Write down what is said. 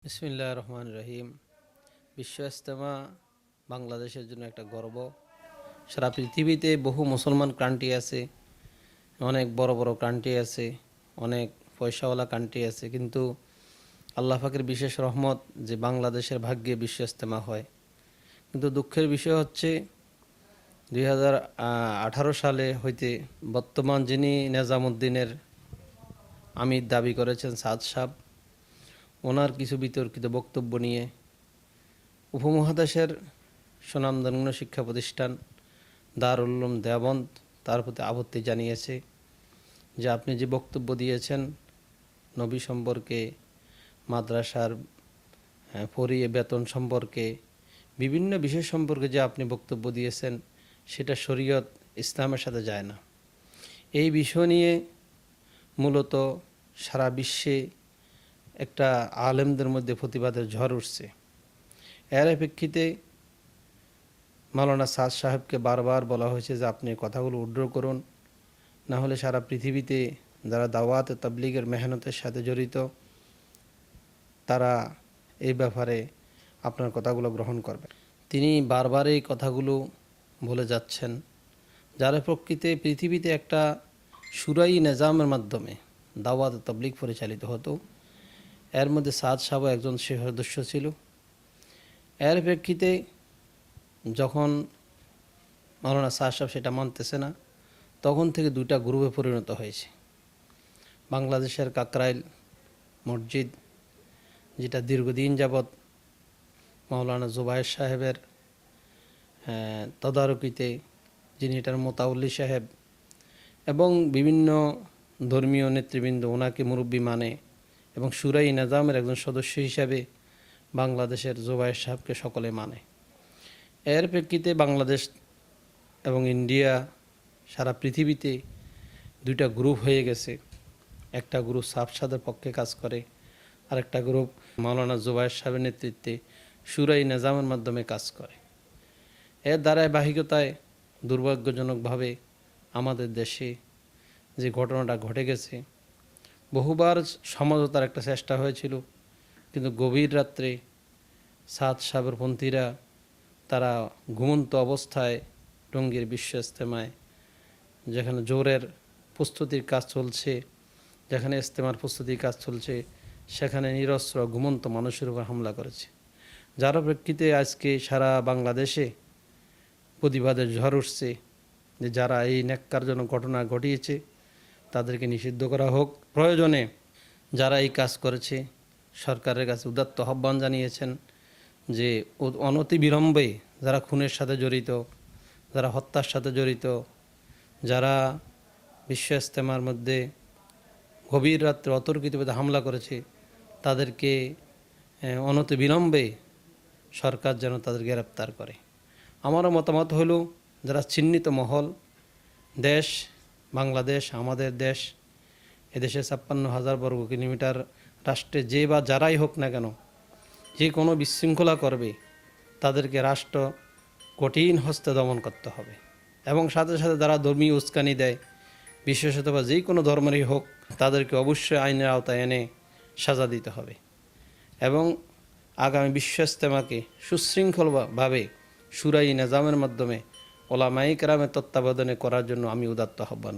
বিসমিল্লাহির রহমানির রহিম। বিশ্ব ইজতেমা বাংলাদেশের জন্য একটা গর্ব। সারা পৃথিবীতে বহু মুসলমান কান্ট্রি আছে, অনেক বড় বড় কান্ট্রি আছে, অনেক পয়সাওয়ালা কান্ট্রি আছে, কিন্তু আল্লাহ পাকের বিশেষ রহমত যে বাংলাদেশের ভাগ্যে বিশ্ব ইজতেমা হয়। কিন্তু দুঃখের বিষয় হচ্ছে 2018 সালে হইতে বর্তমান যিনি নিজামুদ্দিনের আমির দাবি করেছেন সাদ সাহেব, ওনার কিছু বিতর্কিত বক্তব্য নিয়ে উপমহাদেশের সুনামধন্য শিক্ষা প্রতিষ্ঠান দারুল উলুম দেওবন্দ তার প্রতি আপত্তি জানিয়েছে যে আপনি যে বক্তব্য দিয়েছেন নবী সম্পর্কে, মাদ্রাসার পড়িয়ে বেতন সম্পর্কে, বিভিন্ন বিষয় সম্পর্কে যে আপনি বক্তব্য দিয়েছেন সেটা শরীয়ত ইসলামের সাথে যায় না। এই বিষয় নিয়ে মূলত সারা বিশ্বে একটা আলেমদের মধ্যে প্রতিবাদের ঝড় উঠছে। এর প্রেক্ষিতে মাওলানা সাদ সাহেবকে বারবার বলা হয়েছে যে আপনি কথাগুলো উইথড্র করুন, না হলে সারা পৃথিবীতে যারা দাওয়াত তাবলীগের মেহনতের সাথে জড়িত তারা এই ব্যাপারে আপনার কথাগুলো গ্রহণ করবে। তিনি বারবার এই কথাগুলো বলে যাচ্ছেন, যারা প্রকৃতিতে পৃথিবীতে একটা শুরাই নিজামের মাধ্যমে দাওয়াত তাবলীগ পরিচালিত হতো। এর মধ্যে সাদ সাহেব একজন সদস্য ছিল। এর প্রেক্ষিতে যখন মাওলানা সাদ সাহেব সেটা মানতেছে না, তখন থেকে দুইটা গ্রুপে পরিণত হয়েছে। বাংলাদেশের কাকরাইল মসজিদ, যেটা দীর্ঘদিন যাবৎ মাওলানা জুবায়ের সাহেবের তদারকিতে, যিনি এটার মোতাউল্লি সাহেব এবং বিভিন্ন ধর্মীয় নেতৃবৃন্দ ওনাকে মুরব্বী মানে এবং শুরাই নিজামের একজন সদস্য হিসাবে বাংলাদেশের জুবায়ের সাহেবকে সকলে মানে। এর প্রেক্ষিতে বাংলাদেশ এবং ইন্ডিয়া সারা পৃথিবীতে দুইটা গ্রুপ হয়ে গেছে। একটা গ্রুপ সাদের পক্ষে কাজ করে, আরেকটা গ্রুপ মাওলানা জুবায়ের সাহেবের নেতৃত্বে শুরাই নিজামের মাধ্যমে কাজ করে। এর ধারাবাহিকতায় দুর্ভাগ্যজনকভাবে আমাদের দেশে যে ঘটনাটা ঘটে গেছে, বহুবার সমঝোতার একটা চেষ্টা হয়েছিল, কিন্তু গভীর রাত্রে সাদ সাহেবের পন্থীরা তারা ঘুমন্ত অবস্থায় টঙ্গীর বিশ্ব ইজতেমায়, যেখানে জোরের প্রস্তুতির কাজ চলছে, যেখানে ইজতেমার প্রস্তুতির কাজ চলছে, সেখানে নিরস্ত্র ঘুমন্ত মানুষের উপর হামলা করেছে। যার প্রেক্ষিতে আজকে সারা বাংলাদেশে প্রতিবাদের ঝড় উঠছে যে যারা এই ন্যাক্কারজনক ঘটনা ঘটিয়েছে তাদেরকে নিষিদ্ধ করা হোক। প্রয়োজনে যারা এই কাজ করেছে সরকারের কাছে উদাত্ত আহ্বান জানিয়েছেন যে অনতিবিলম্বে যারা খুনের সাথে জড়িত, যারা হত্যার সাথে জড়িত, যারা বিশ্ব ইজতেমার মধ্যে গভীর রাত্রে অতর্কিতভাবে হামলা করেছে, তাদেরকে অনতিবিলম্বে সরকার যেন তাদের গ্রেপ্তার করে। আমারও মতামত হলো, যারা চিহ্নিত মহল, দেশ বাংলাদেশ আমাদের দেশ, এদেশে 56,000 বর্গ কিলোমিটার রাষ্ট্রে যে বা যারাই হোক না কেন, যে কোনো বিশৃঙ্খলা করবে তাদেরকে রাষ্ট্র কঠিন হস্তে দমন করতে হবে। এবং সাথে সাথে যারা ধর্মীয় উস্কানি দেয়, বিশেষত বা যে কোনো ধর্মেরই হোক, তাদেরকে অবশ্যই আইনের আওতায় এনে সাজা দিতে হবে। এবং আগামী বিশ্ব ইজতেমাকে সুশৃঙ্খলভাবে শুরাই নিজামের মাধ্যমে ওলামায়ে কেরামের তত্ত্বাবধানে করার জন্য আমি উদাত্ত আহ্বান